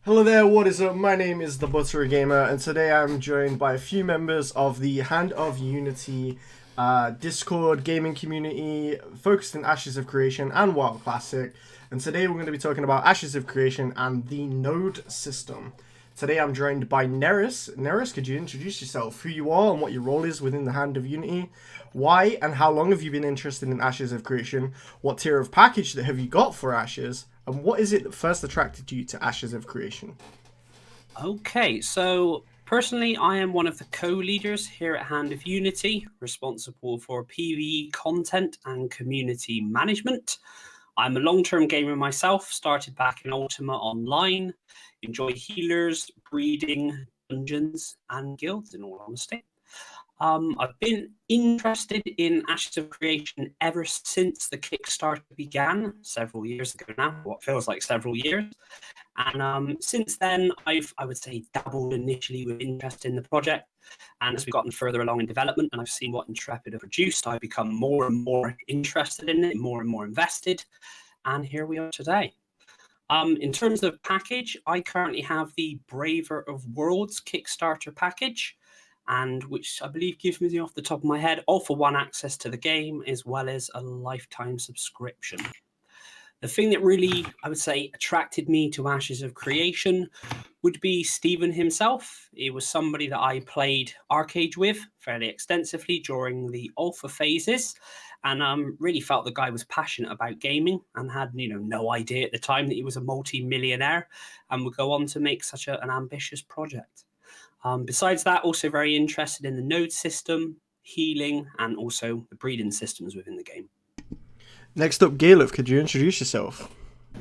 Hello there, what is up? My name is the Buttery Gamer, and today I'm joined by a few members of the Hand of Unity Discord gaming community focused in Ashes of Creation and WoW Classic. And today we're going to be talking about Ashes of Creation and the node system. Today I'm joined by Neris. Neris, could you introduce yourself, who you are and what your role is within the Hand of Unity? Why and how long have you been interested in Ashes of Creation? What tier of package that have you got for Ashes? And what is it that first attracted you to Ashes of Creation? Okay, so personally, I am one of the co-leaders here at Hand of Unity, responsible for PvE content and community management. I'm a long-term gamer myself, started back in Ultima Online, enjoy healers, breeding, dungeons, and guilds, in all honesty. I've been interested in Ashes of Creation ever since the Kickstarter began, several years ago now, what feels like several years. And since then, I would say, dabbled initially with interest in the project. And as we've gotten further along in development and I've seen what Intrepid have produced, I've become more and more interested in it, more and more invested. And here we are today. In terms of package, I currently have the Braver of Worlds Kickstarter package, and which I believe gives me, off the top of my head, all for one access to the game as well as a lifetime subscription. The thing that really, I would say, attracted me to Ashes of Creation would be Stephen himself. He was somebody that I played Arcade with fairly extensively during the alpha phases, and really felt the guy was passionate about gaming and had no idea at the time that he was a multi-millionaire and would go on to make such an ambitious project. Besides that, also very interested in the node system, healing, and also the breeding systems within the game. Next up, Galef, could you introduce yourself?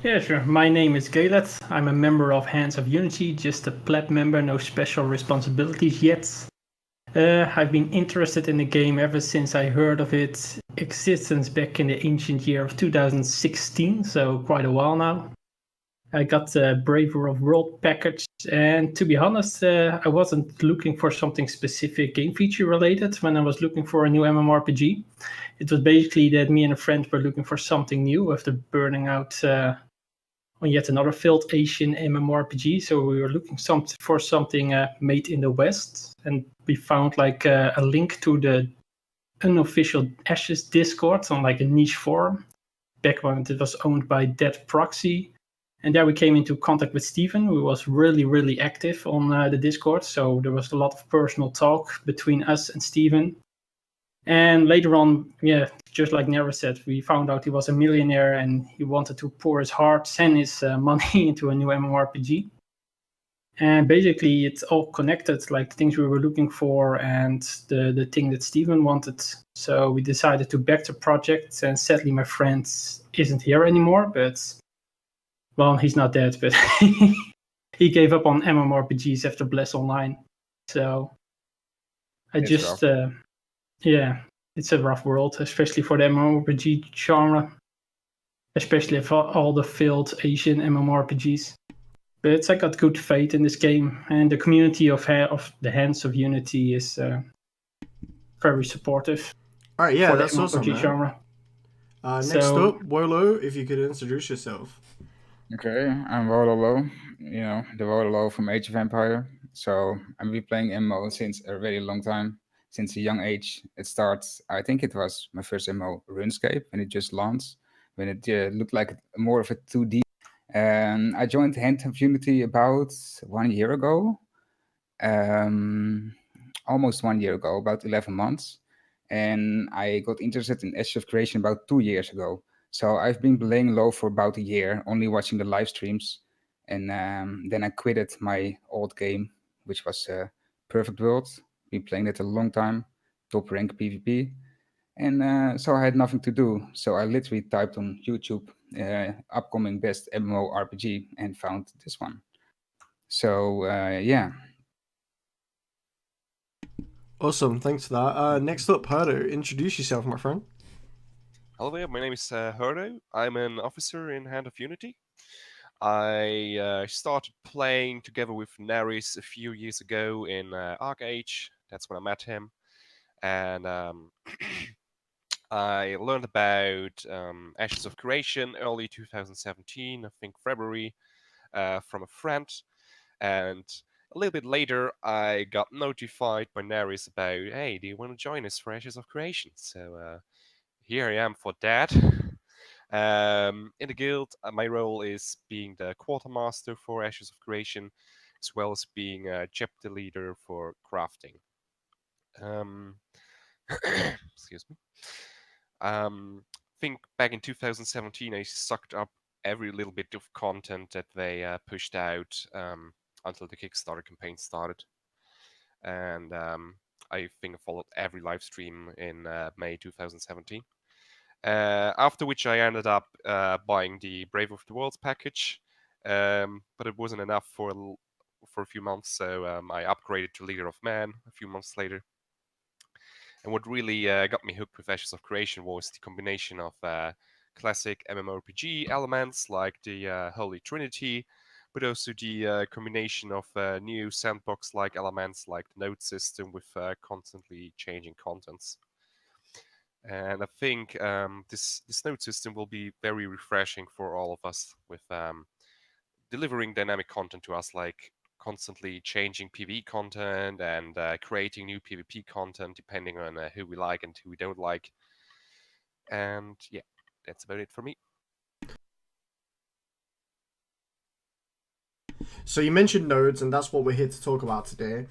Yeah, sure. My name is Galet. I'm a member of Hands of Unity, just a pleb member, no special responsibilities yet. I've been interested in the game ever since I heard of its existence back in the ancient year of 2016, so quite a while now. I got the Braver of World package, and to be honest, I wasn't looking for something specific game feature related when I was looking for a new MMORPG. It was basically that me and a friend were looking for something new after burning out on yet another failed Asian MMORPG. So we were looking for something made in the West, and we found like a link to the unofficial Ashes Discord on like a niche forum back when it was owned by Dead Proxy. And there we came into contact with Stephen, who was really, really active on the Discord. So there was a lot of personal talk between us and Stephen. And later on, yeah, just like Nero said, we found out he was a millionaire and he wanted to pour his heart and his money into a new MMORPG. And basically, it's all connected, like the things we were looking for and the thing that Steven wanted. So we decided to back the project. And sadly, my friend isn't here anymore. But, well, he's not dead, but he gave up on MMORPGs after Bless Online. So I It's just, rough. yeah, it's a rough world, especially for the MMORPG genre, especially for all the failed Asian MMORPGs. But I got good faith in this game, and the community of the Hands of Unity is very supportive All right, yeah, for the that's awesome, MMORPG man. genre. Next So up, Wololo, if you could introduce yourself. Okay, I'm Wololo, the Wololo from Age of Empire. So I've been playing MMO since a very long time, since a young age. It starts, I think it was my first MMO, RuneScape, when it just launched, when it looked like more of a 2D. And I joined Hand of Unity about 1 year ago, um, almost 1 year ago, about 11 months. And I got interested in Ashes of Creation about 2 years ago. So I've been playing low for about a year, only watching the live streams. And then I quitted my old game, which was Perfect World. Been playing it a long time, top rank PvP. And so I had nothing to do. So I literally typed on YouTube upcoming best MMORPG and found this one. So yeah. Awesome, thanks for that. Next up, Herdo, introduce yourself, my friend. Hello there, my name is Herdo. I'm an officer in Hand of Unity. I started playing together with Naris a few years ago in Age. That's when I met him. And I learned about Ashes of Creation early 2017, I think February, from a friend. And a little bit later, I got notified by Naris about, hey, do you want to join us for Ashes of Creation? So here I am for that. In the guild, my role is being the quartermaster for Ashes of Creation, as well as being a chapter leader for crafting. Excuse me. I think back in 2017, I sucked up every little bit of content that they pushed out until the Kickstarter campaign started. And I think I followed every live stream in May 2017. After which I ended up buying the Brave of the Worlds package, but it wasn't enough for a few months, so I upgraded to Leader of Man a few months later. And what really got me hooked with Ashes of Creation was the combination of classic MMORPG elements like the Holy Trinity, but also the combination of new sandbox-like elements like the node system with constantly changing contents. And I think this node system will be very refreshing for all of us with delivering dynamic content to us, like constantly changing PvE content and creating new PvP content depending on who we like and who we don't like. And yeah, that's about it for me. So you mentioned nodes, and that's what we're here to talk about today.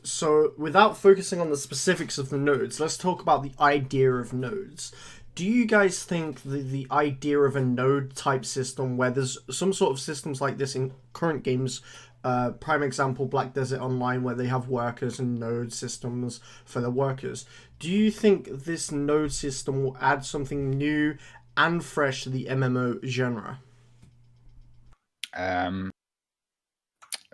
So without focusing on the specifics of the nodes, let's talk about the idea of nodes. Do you guys think the idea of a node type system, where there's some sort of systems like this in current games, prime example Black Desert Online, where they have workers and node systems for the workers, do you think this node system will add something new and fresh to the MMO genre?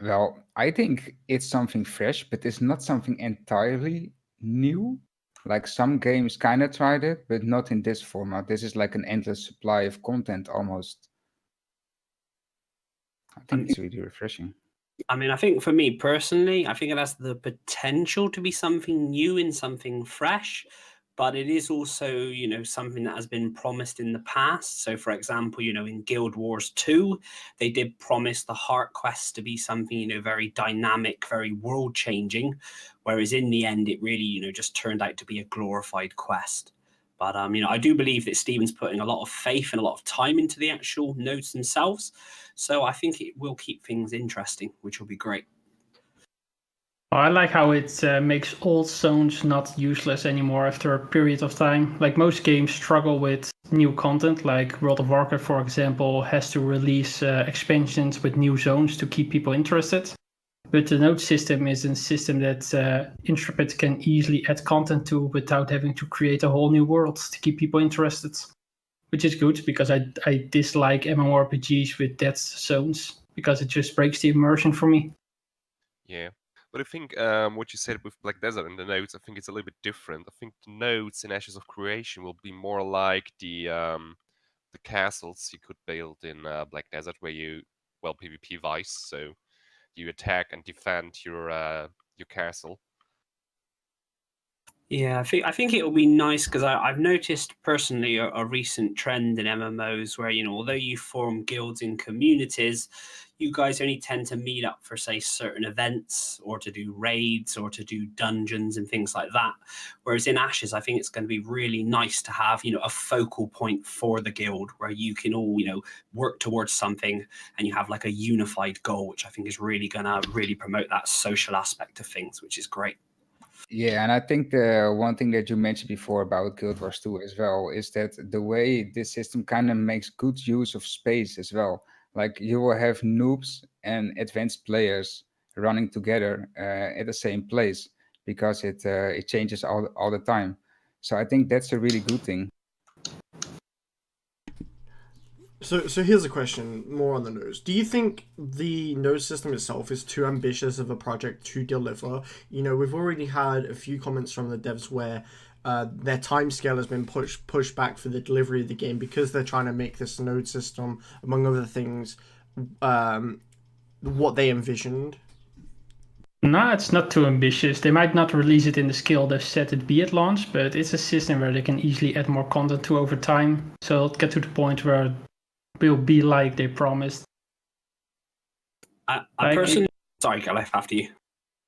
Well, I think it's something fresh, but it's not something entirely new. Like some games kind of tried it, but not in this format. This is like an endless supply of content almost. I think it's really refreshing. I mean, I think for me personally, I think it has the potential to be something new and something fresh, but it is also, something that has been promised in the past. So, for example, in Guild Wars 2, they did promise the Heart Quest to be something, very dynamic, very world changing, whereas in the end, it really, just turned out to be a glorified quest. But I do believe that Steven's putting a lot of faith and a lot of time into the actual nodes themselves. So I think it will keep things interesting, which will be great. I like how it makes old zones not useless anymore after a period of time. Like most games struggle with new content, like World of Warcraft, for example, has to release expansions with new zones to keep people interested. But the node system is a system that Intrepid can easily add content to without having to create a whole new world to keep people interested. Which is good, because I dislike MMORPGs with dead zones, because it just breaks the immersion for me. Yeah. But I think what you said with Black Desert and the nodes, I think it's a little bit different. I think the nodes in Ashes of Creation will be more like the castles you could build in Black Desert, where you, PvP wise, so you attack and defend your castle. Yeah, I think it will be nice, because I've noticed personally a recent trend in MMOs where, although you form guilds and communities, you guys only tend to meet up for, say, certain events or to do raids or to do dungeons and things like that. Whereas in Ashes, I think it's going to be really nice to have, a focal point for the guild where you can all, work towards something and you have like a unified goal, which I think is really going to really promote that social aspect of things, which is great. Yeah, and I think the one thing that you mentioned before about Guild Wars 2 as well is that the way this system kind of makes good use of space as well. Like you will have noobs and advanced players running together at the same place, because it changes all the time. So I think that's a really good thing. So here's a question more on the nodes. Do you think the node system itself is too ambitious of a project to deliver? We've already had a few comments from the devs where their timescale has been pushed back for the delivery of the game because they're trying to make this node system, among other things, what they envisioned. No, it's not too ambitious. They might not release it in the scale they've set it be at launch, but it's a system where they can easily add more content to over time. So it'll get to the point where will be like they promised. I Like, personally, sorry, Galef, after you.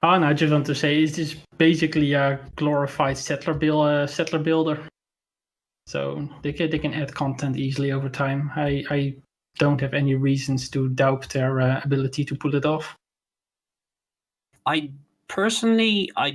Oh, no, I just want to say it's just basically a glorified settler builder. So they can add content easily over time. I don't have any reasons to doubt their ability to pull it off. I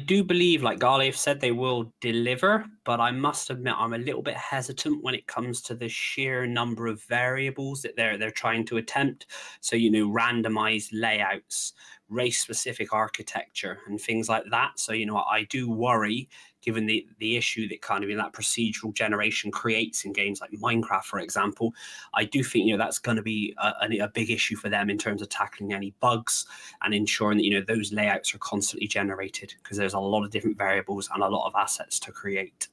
do believe, like Galef said, they will deliver, but I must admit I'm a little bit hesitant when it comes to the sheer number of variables that they're trying to attempt. So, randomized layouts, race-specific architecture, and things like that. So, I do worry, given the issue that kind of that procedural generation creates in games like Minecraft, for example. I do think that's going to be a big issue for them in terms of tackling any bugs and ensuring that those layouts are constantly generated, because there's a lot of different variables and a lot of assets to create.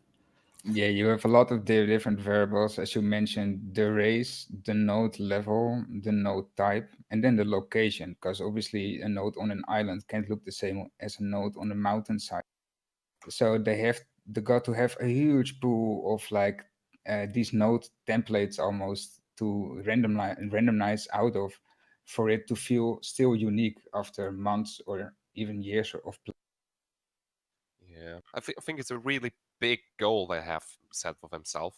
Yeah, you have a lot of different variables, as you mentioned, the race, the node level, the node type, and then the location, because obviously a node on an island can't look the same as a node on a mountainside. So they got to have a huge pool of these node templates almost to randomize out of, for it to feel still unique after months or even years of play. Yeah, I think it's a really big goal they have set for themselves.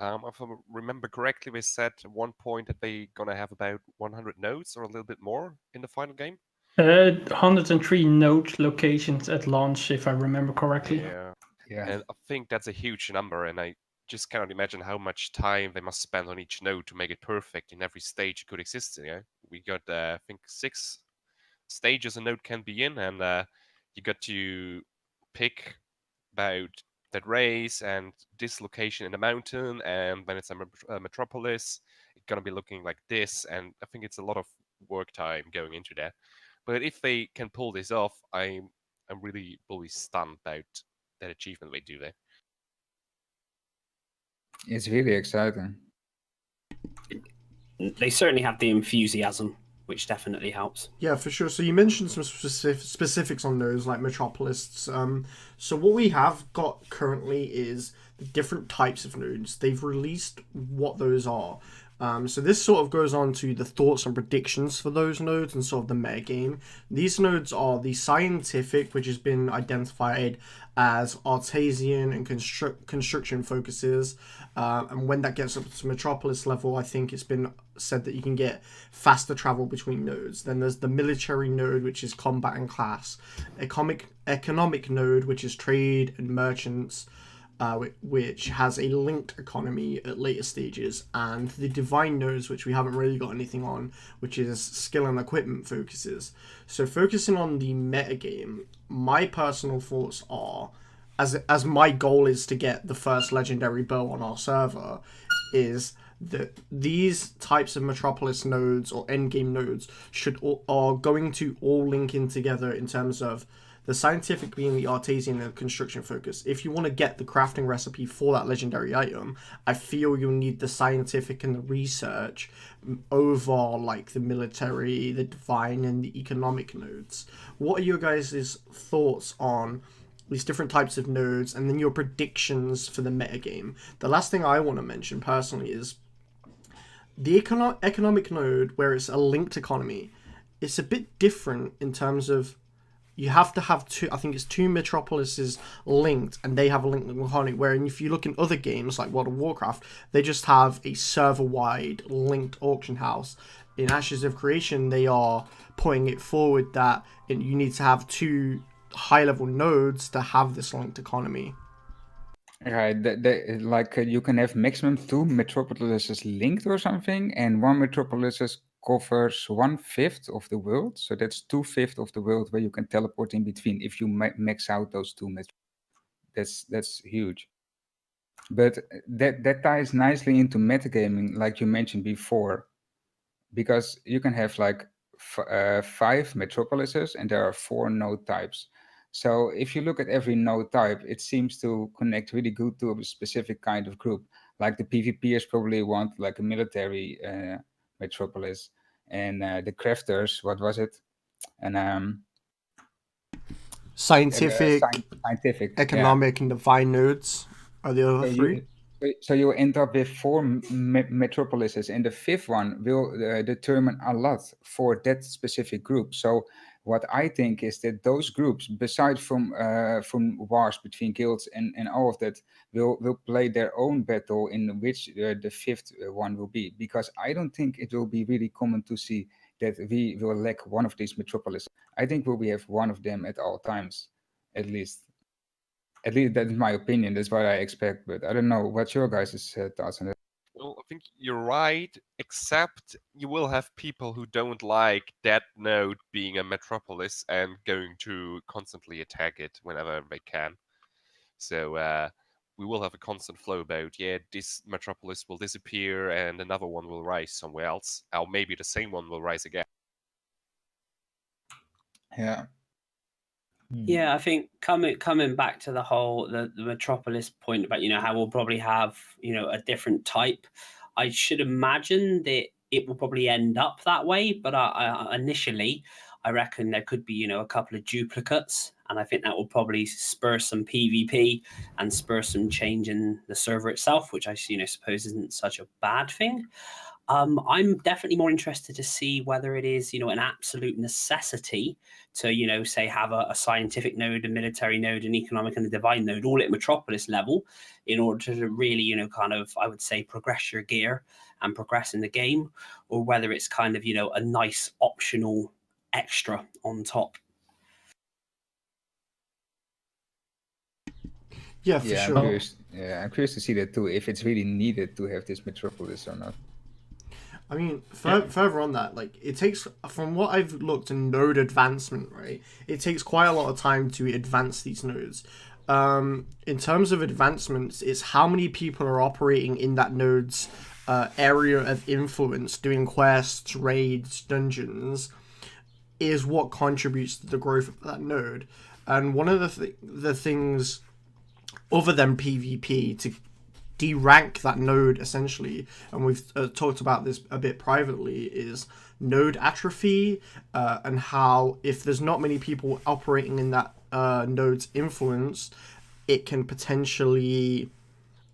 If I remember correctly, they said at one point that they're gonna have about 100 nodes or a little bit more in the final game. 103 node locations at launch, if I remember correctly. Yeah, Yeah. and I think that's a huge number, and I just cannot imagine how much time they must spend on each node to make it perfect in every stage it could exist in. Yeah, we got I think 6 stages a node can be in, and you got to pick about that race and this location in the mountain, and when it's a metropolis, it's gonna be looking like this, and I think it's a lot of work time going into that. But if they can pull this off, I'm really stunned about that achievement they do there. It's really exciting. They certainly have the enthusiasm, which definitely helps. Yeah, for sure. So you mentioned some specifics on those, like Metropolis. So what we have got currently is the different types of nodes. They've released what those are. So this sort of goes on to the thoughts and predictions for those nodes and sort of the meta game. These nodes are the scientific, which has been identified as Artesian and construction focuses. And when that gets up to Metropolis level, I think it's been said that you can get faster travel between nodes. Then there's the military node, which is combat and class. Economic node, which is trade and merchants, which has a linked economy at later stages, and the divine nodes, which we haven't really got anything on, which is skill and equipment focuses. So focusing on the metagame, my personal thoughts are, as my goal is to get the first legendary bow on our server, is that these types of Metropolis nodes or endgame nodes are going to all link in together in terms of the scientific being the Artesian and construction focus. If you want to get the crafting recipe for that legendary item, I feel you'll need the scientific and the research over like the military, the divine, and the economic nodes. What are your guys' thoughts on these different types of nodes, and then your predictions for the metagame? The last thing I want to mention personally is the economic node, where it's a linked economy. It's a bit different in terms of you have to have two, I think it's two metropolises linked, and they have a linked economy, where if you look in other games like World of Warcraft, they just have a server-wide linked auction house. In Ashes of Creation, they are putting it forward that you need to have two high-level nodes to have this linked economy. Right, you can have maximum 2 metropolises linked or something, and one metropolis covers 1/5 of the world. So that's 2/5 of the world where you can teleport in between if you max out those two metropolises. That's huge. But that ties nicely into metagaming, like you mentioned before, because you can have 5 metropolises and there are 4 node types. So if you look at every node type, it seems to connect really good to a specific kind of group. Like the PvPers probably want like a military metropolis, and the crafters, what was it? And Scientific, scientific, economic, and divine nodes are the other three. So you end up with 4 metropolises, and the 5th one will determine a lot for that specific group. So what I think is that those groups, beside from wars between guilds and all of that, will play their own battle in which the 5th one will be. Because I don't think it will be really common to see that we will lack one of these metropolises. I think we have one of them at all times, at least. At least that's my opinion. That's what I expect. But I don't know. What's your guys' thoughts on that? Well, I think you're right, except you will have people who don't like that node being a metropolis and going to constantly attack it whenever they can. So we will have a constant flow about, yeah, this metropolis will disappear and another one will rise somewhere else, or maybe the same one will rise again. Yeah. Yeah, I think coming back to the whole the Metropolis point about how we'll probably have a different type. I should imagine that it will probably end up that way, but initially, I reckon there could be a couple of duplicates, and I think that will probably spur some PvP and spur some change in the server itself, which I suppose isn't such a bad thing. I'm definitely more interested to see whether it is, an absolute necessity to, say have a scientific node, a military node, an economic and a divine node, all at Metropolis level, in order to really, kind of, I would say, progress your gear and progress in the game, or whether it's kind of, a nice optional extra on top. Yeah, for Yeah, sure. I'm curious to see that too. If it's really needed to have this metropolis or not. I mean, further on that, like, it takes, from what I've looked in node advancement, right, it takes quite a lot of time to advance these nodes. In terms of advancements, it's how many people are operating in that node's area of influence, doing quests, raids, dungeons, is what contributes to the growth of that node. And one of the things, other than PvP, to derank that node essentially, and we've talked about this a bit privately, is node atrophy, and how if there's not many people operating in that node's influence, it can potentially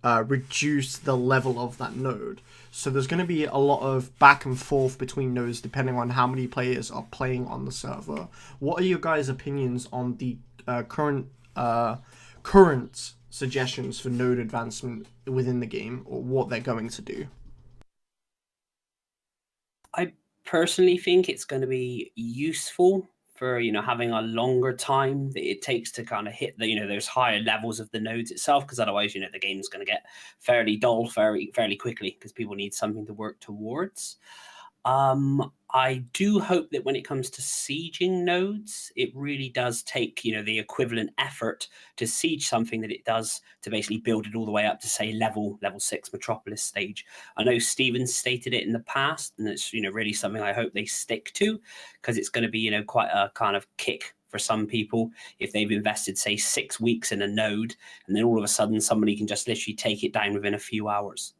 reduce the level of that node. So there's going to be a lot of back and forth between nodes depending on how many players are playing on the server. What are your guys' opinions on the current suggestions for node advancement within the game, or what they're going to do? I personally think it's going to be useful for having a longer time that it takes to kind of hit the those higher levels of the nodes itself, because otherwise the game's going to get fairly dull fairly quickly because people need something to work towards. I do hope that when it comes to sieging nodes, it really does take, the equivalent effort to siege something that it does to basically build it all the way up to, say, level 6 Metropolis stage. I know Steven's stated it in the past, and it's, really something I hope they stick to, because it's going to be, quite a kind of kick for some people if they've invested, say, 6 weeks in a node, and then all of a sudden somebody can just literally take it down within a few hours.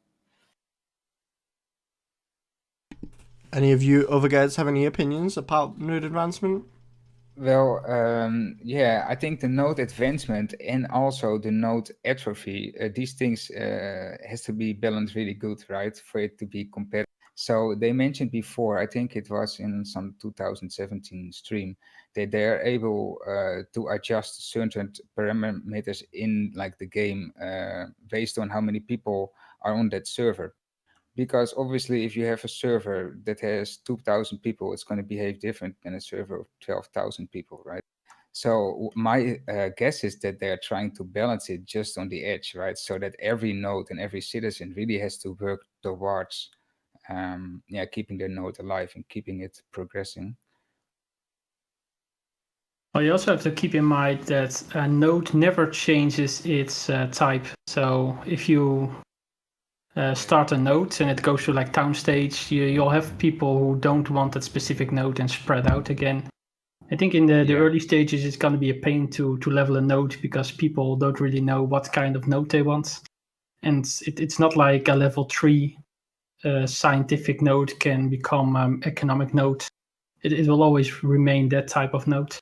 Any of you other guys have any opinions about node advancement? Well, yeah, I think the node advancement and also the node atrophy, these things has to be balanced really good, right, for it to be competitive. So they mentioned before, I think it was in some 2017 stream, that they're able to adjust certain parameters in like the game based on how many people are on that server. Because obviously, if you have a server that has 2,000 people, it's going to behave different than a server of 12,000 people, right? So my guess is that they're trying to balance it just on the edge, right? So that every node and every citizen really has to work towards, keeping their node alive and keeping it progressing. Well, you also have to keep in mind that a node never changes its type. So if you start a node and it goes to like town stage, you'll have people who don't want that specific node and spread out again. I think in the early stages, it's going to be a pain to level a node because people don't really know what kind of node they want. And it's not like a level 3 scientific node can become economic node. It will always remain that type of node.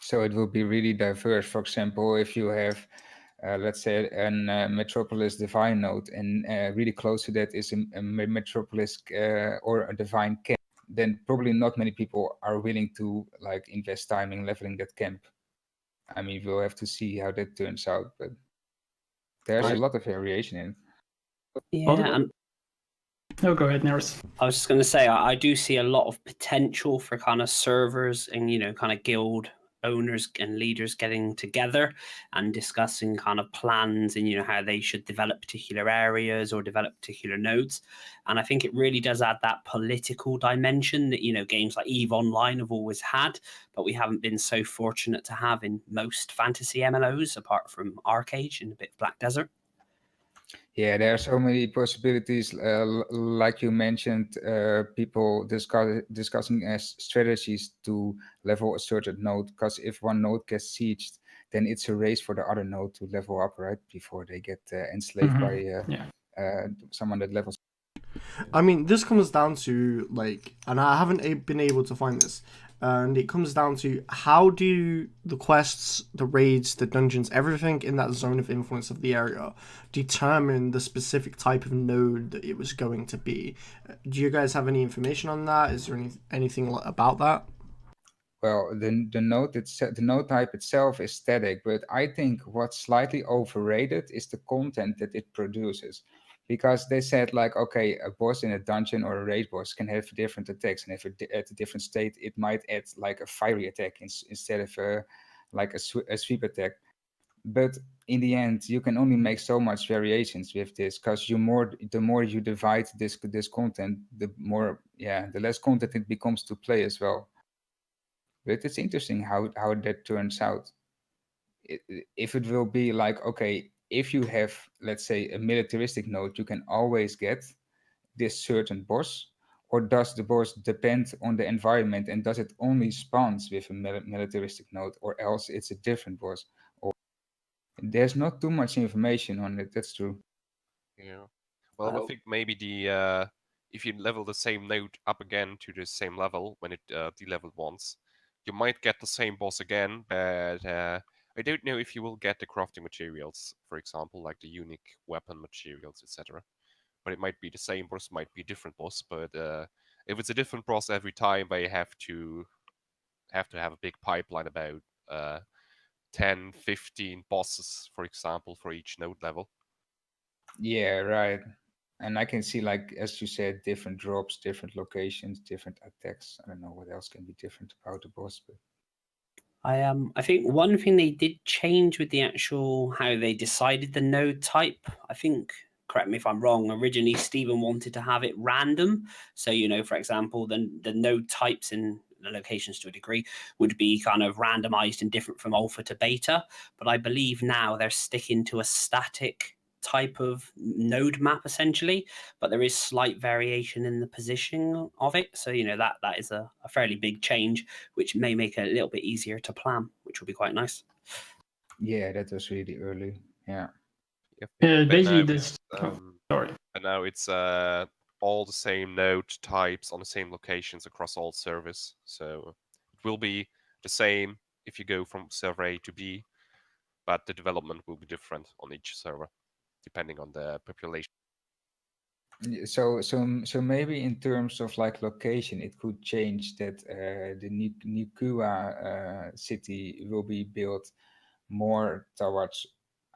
So it will be really diverse. For example, if you have let's say a Metropolis Divine node, and really close to that is a Metropolis or a Divine camp, then probably not many people are willing to like invest time in leveling that camp. I mean, we'll have to see how that turns out, but there's a lot of variation in it. Yeah, and No, go ahead, Neris. I was just going to say, I do see a lot of potential for kind of servers and, kind of guild owners and leaders getting together and discussing kind of plans and, how they should develop particular areas or develop particular nodes. And I think it really does add that political dimension that, games like EVE Online have always had, but we haven't been so fortunate to have in most fantasy MMOs, apart from Arcade and a bit of Black Desert. Yeah, there are so many possibilities. Like you mentioned, people discussing strategies to level a certain node. Because if one node gets sieged, then it's a race for the other node to level up, right? Before they get enslaved by someone that levels. I mean, this comes down to and I haven't been able to find this, and it comes down to how do the quests, the raids, the dungeons, everything in that zone of influence of the area determine the specific type of node that it was going to be. Do you guys have any information on that? Is there anything about that? Well, the node type itself is static, but I think what's slightly overrated is the content that it produces. Because they said like, okay, a boss in a dungeon or a raid boss can have different attacks, and if at a different state, it might add like a fiery attack instead of a sweep attack. But in the end, you can only make so much variations with this, because the more you divide this content, the less content it becomes to play as well. But it's interesting how that turns out. If it will be like, okay, if you have, let's say, a militaristic node, you can always get this certain boss, or does the boss depend on the environment, and does it only spawns with a militaristic node, or else it's a different boss? Or there's not too much information on it. That's true. Yeah. Well, I think maybe if you level the same node up again to the same level when it de-leveled once, you might get the same boss again, but I don't know if you will get the crafting materials, for example, like the unique weapon materials, etc. But it might be the same boss, might be a different boss. But if it's a different boss every time, they have to have a big pipeline, about 10, 15 bosses, for example, for each node level. Yeah, right. And I can see, like, as you said, different drops, different locations, different attacks. I don't know what else can be different about the boss, but I think one thing they did change with the actual how they decided the node type. I think, correct me if I'm wrong, originally Stephen wanted to have it random. So, for example, the node types in the locations to a degree would be kind of randomized and different from alpha to beta. But I believe now they're sticking to a static type of node map essentially, but there is slight variation in the positioning of it. So, that is a fairly big change, which may make it a little bit easier to plan, which will be quite nice. yeah, that was really early. Yeah. Basically, this. Sorry. And now it's all the same node types on the same locations across all servers. So it will be the same if you go from server A to B, but the development will be different on each server, depending on the population. So maybe in terms of like location, it could change that the Nikua city will be built more towards,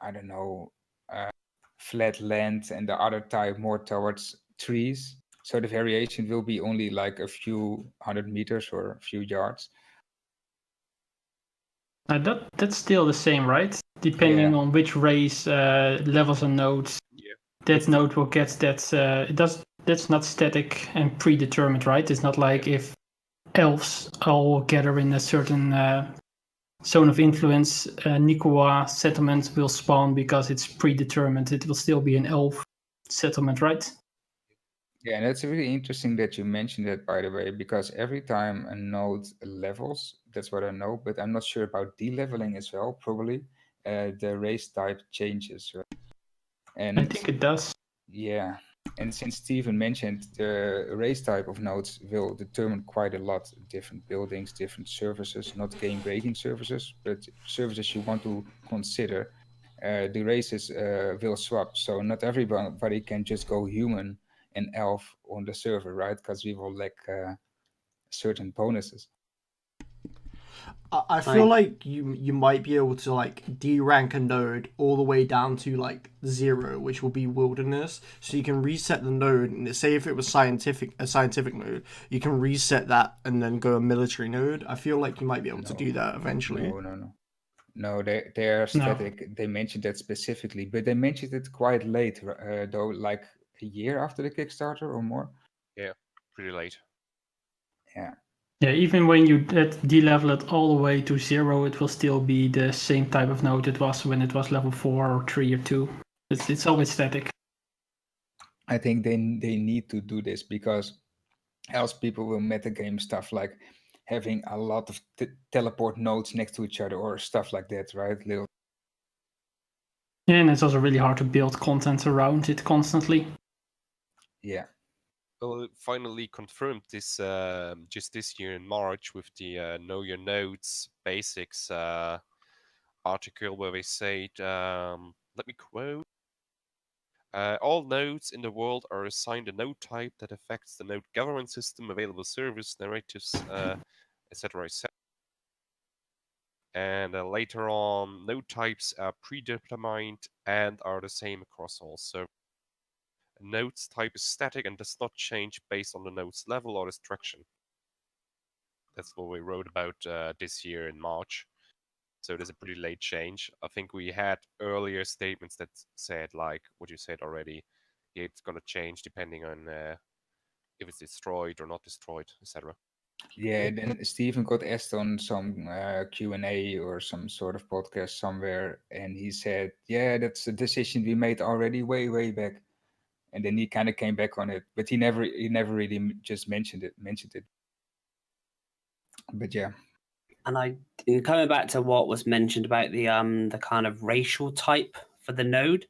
I don't know, flat land, and the other type more towards trees. So the variation will be only like a few 100 meters or a few yards. That's still the same, right? Depending on which race levels and nodes, that node will get that. That's not static and predetermined, right? It's not like if elves all gather in a certain zone of influence, Nikoa settlement will spawn because it's predetermined. It will still be an elf settlement, right? Yeah, and that's really interesting that you mentioned that, by the way, because every time a node levels, that's what I know, but I'm not sure about de-leveling as well, probably, the race type changes, right? And I think it does. Yeah, and since Steven mentioned, the race type of nodes will determine quite a lot, different buildings, different services, not game breaking services, but services you want to consider. the races will swap. So not everybody can just go human and elf on the server, right? Because we will lack certain bonuses. I feel like you might be able to like de-rank a node all the way down to like 0, which will be wilderness. So you can reset the node, and say if it was a scientific node, you can reset that and then go a military node. I feel like you might be able to do that eventually. No, they're No. static. They mentioned that specifically, but they mentioned it quite late, though, like a year after the Kickstarter or more. Yeah, pretty late. Yeah. Yeah, even when you de-level it all the way to 0, it will still be the same type of node it was when it was level 4 or 3 or 2. It's always static. I think they need to do this because else people will metagame stuff like having a lot of teleport nodes next to each other or stuff like that, right? Little. Yeah, and it's also really hard to build content around it constantly. Yeah. Well, it finally confirmed this just this year in March with the Know Your Nodes basics article where they said, let me quote, all nodes in the world are assigned a node type that affects the node governance system, available service, narratives, etc., etc. And later on, node types are predetermined and are the same across all servers. A node's type is static and does not change based on the node's level or destruction. That's what we wrote about this year in March. So it is a pretty late change. I think we had earlier statements that said, like what you said already, yeah, it's going to change depending on if it's destroyed or not destroyed, etc. Yeah, then Stephen got asked on some Q&A or some sort of podcast somewhere, and he said, yeah, that's a decision we made already way back. And then he kind of came back on it, but he never really just mentioned it. But yeah. And coming back to what was mentioned about the kind of racial type for the node,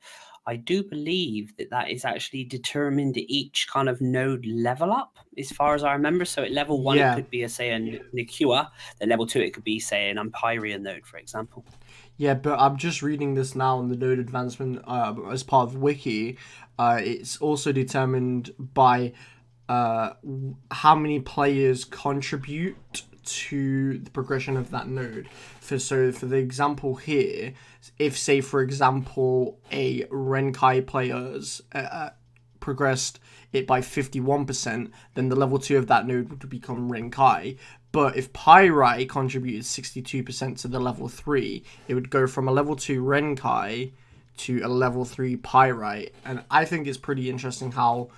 I do believe that is actually determined at each kind of node level up, as far as I remember. So at level 1, Yeah. it could be a Nikua. At level 2, it could be, say, an Empyrean node, for example. Yeah, but I'm just reading this now on the node advancement as part of Wiki. It's also determined by how many players contribute to the progression of that node. For the example here, if say for example a Renkai players progressed it by 51%, then the level 2 of that node would become Renkai. But if Pyrite contributed 62% to the level 3, it would go from a level 2 Renkai to a level 3 Pyrite. And I think it's pretty interesting how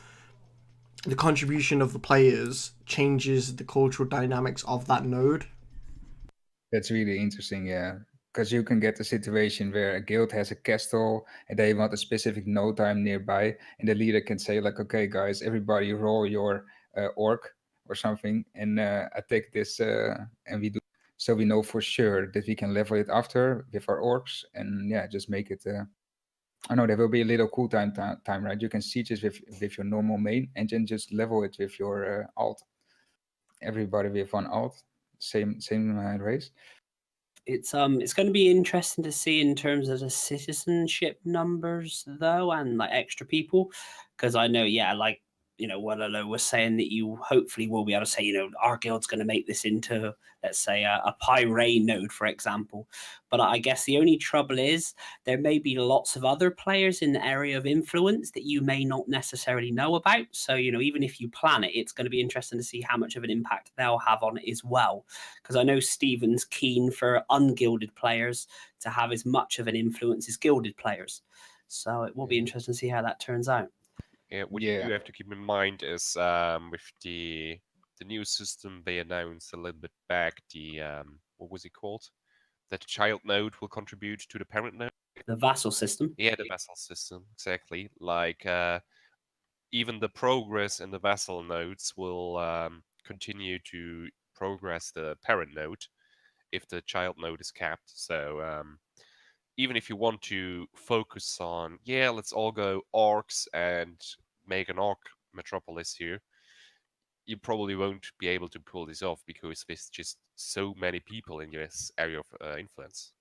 the contribution of the players changes the cultural dynamics of that node. That's really interesting, yeah. Because you can get a situation where a guild has a castle and they want a specific node time nearby, and the leader can say like, okay, guys, everybody roll your orc or something and attack this, and we do. So we know for sure that we can level it after with our orcs, and yeah, just make it. I know there will be a little cooldown time, right? You can siege it with your normal main, and then just level it with your alt. Everybody with one alt, same race. It's going to be interesting to see in terms of the citizenship numbers though, and like extra people, because I know, yeah, like, you know, Wololo was saying that you hopefully will be able to say, you know, our guild's going to make this into, let's say, a Pyre node, for example. But I guess the only trouble is there may be lots of other players in the area of influence that you may not necessarily know about. So, you know, even if you plan it, it's going to be interesting to see how much of an impact they'll have on it as well. Because I know Stephen's keen for ungilded players to have as much of an influence as gilded players. So it will be interesting to see how that turns out. Yeah, what you do have to keep in mind is with the new system they announced a little bit back, the what was it called? That the child node will contribute to the parent node. The vassal system. Yeah, the vassal system, exactly. Like even the progress in the vassal nodes will continue to progress the parent node if the child node is capped. So even if you want to focus on, yeah, let's all go orcs and make an orc metropolis here, you probably won't be able to pull this off because there's just so many people in this area of influence.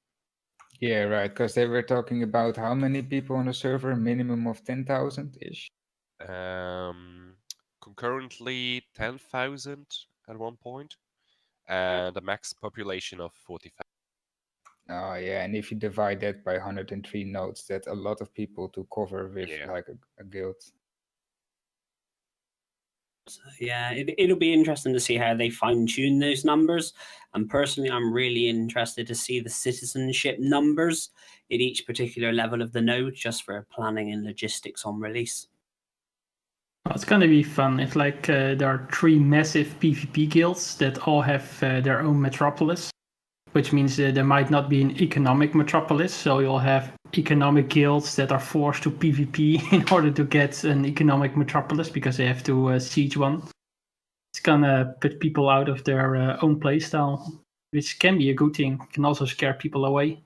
Yeah, right. Because they were talking about how many people on the server, minimum of 10,000 ish. Concurrently 10,000 at one point, and a max population of 40,000. Oh, yeah. And if you divide that by 103 nodes, that's a lot of people to cover with Yeah. like a guild. Yeah, it'll be interesting to see how they fine tune those numbers. And personally, I'm really interested to see the citizenship numbers at each particular level of the node, just for planning and logistics on release. Well, it's gonna be fun. It's like there are 3 massive PvP guilds that all have their own metropolis, which means there might not be an economic metropolis. So you'll have economic guilds that are forced to PvP in order to get an economic metropolis because they have to siege one. It's gonna put people out of their own playstyle, which can be a good thing. Can also scare people away.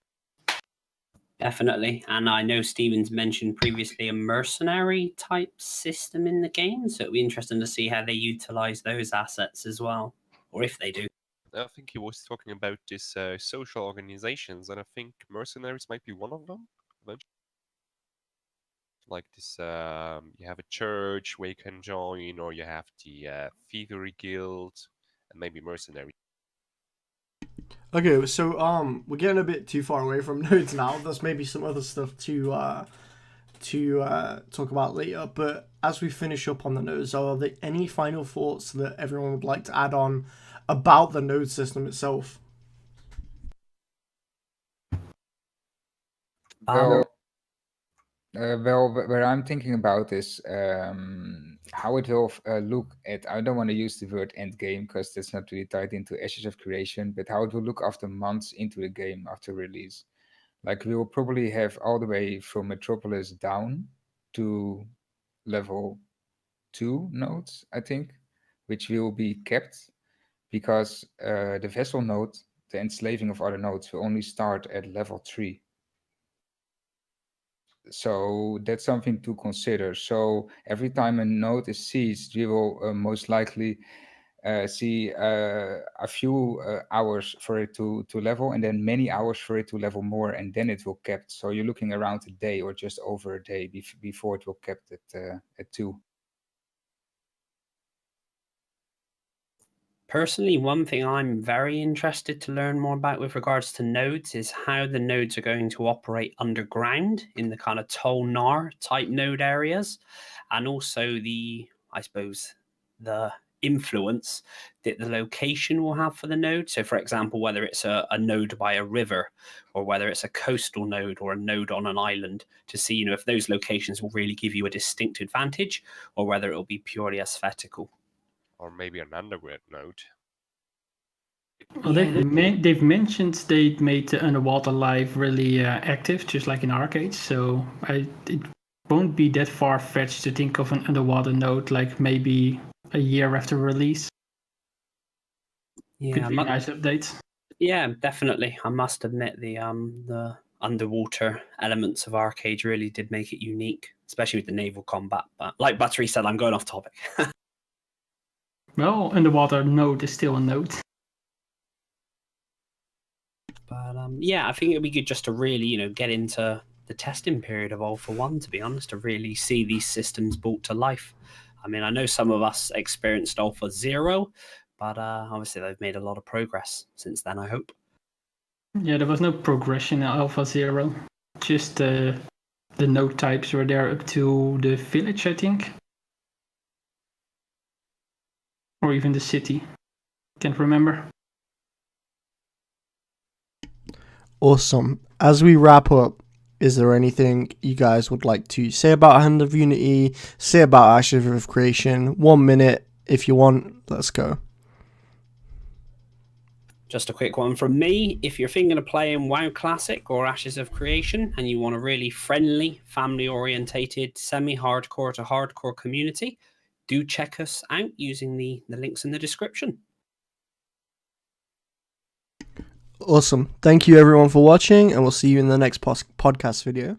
Definitely. And I know Steven's mentioned previously a mercenary type system in the game. So it'll be interesting to see how they utilize those assets as well, or if they do. I think he was talking about this social organizations, and I think mercenaries might be one of them. Eventually. Like this, you have a church where you can join, or you have the thievery guild, and maybe mercenary. Okay, so we're getting a bit too far away from nodes now. There's maybe some other stuff to talk about later. But as we finish up on the nodes, are there any final thoughts that everyone would like to add on about the node system itself? Well, where I'm thinking about is how it will look at. I don't want to use the word end game because that's not really tied into Ashes of Creation, but how it will look after months into the game after release. Like we will probably have all the way from Metropolis down to level 2 nodes, I think, which will be kept because the vessel node, the enslaving of other nodes, will only start at level 3. So that's something to consider. So every time a node is seized, we will most likely see a few hours for it to level, and then many hours for it to level more, and then it will capped. So you're looking around a day or just over a day before it will capped at 2. Personally, one thing I'm very interested to learn more about with regards to nodes is how the nodes are going to operate underground in the kind of Tolnar type node areas, and also I suppose, the influence that the location will have for the node. So, for example, whether it's a node by a river, or whether it's a coastal node or a node on an island, to see, if those locations will really give you a distinct advantage, or whether it will be purely aesthetical. Or maybe an underground node. Well, they've mentioned they made the underwater life really active, just like in arcades. So it won't be that far fetched to think of an underwater node, like maybe a year after release. Could be a nice update. Yeah, definitely. I must admit the underwater elements of arcade really did make it unique, especially with the naval combat. But like Battery said, I'm going off topic. Well, underwater node is still a node. But yeah, I think it'd be good just to really, get into the testing period of All for One, to be honest, to really see these systems brought to life. I mean, I know some of us experienced Alpha Zero, but obviously they've made a lot of progress since then, I hope. Yeah, there was no progression in Alpha Zero. Just the node types were there up to the village, I think. Or even the city. Can't remember. Awesome. As we wrap up, is there anything you guys would like to say about Hand of Unity, say about Ashes of Creation? 1 minute, if you want. Let's go. Just a quick one from me. If you're thinking of playing WoW Classic or Ashes of Creation and you want a really friendly, family-orientated, semi-hardcore to hardcore community, do check us out using the links in the description. Awesome. Thank you everyone for watching, and we'll see you in the next podcast video.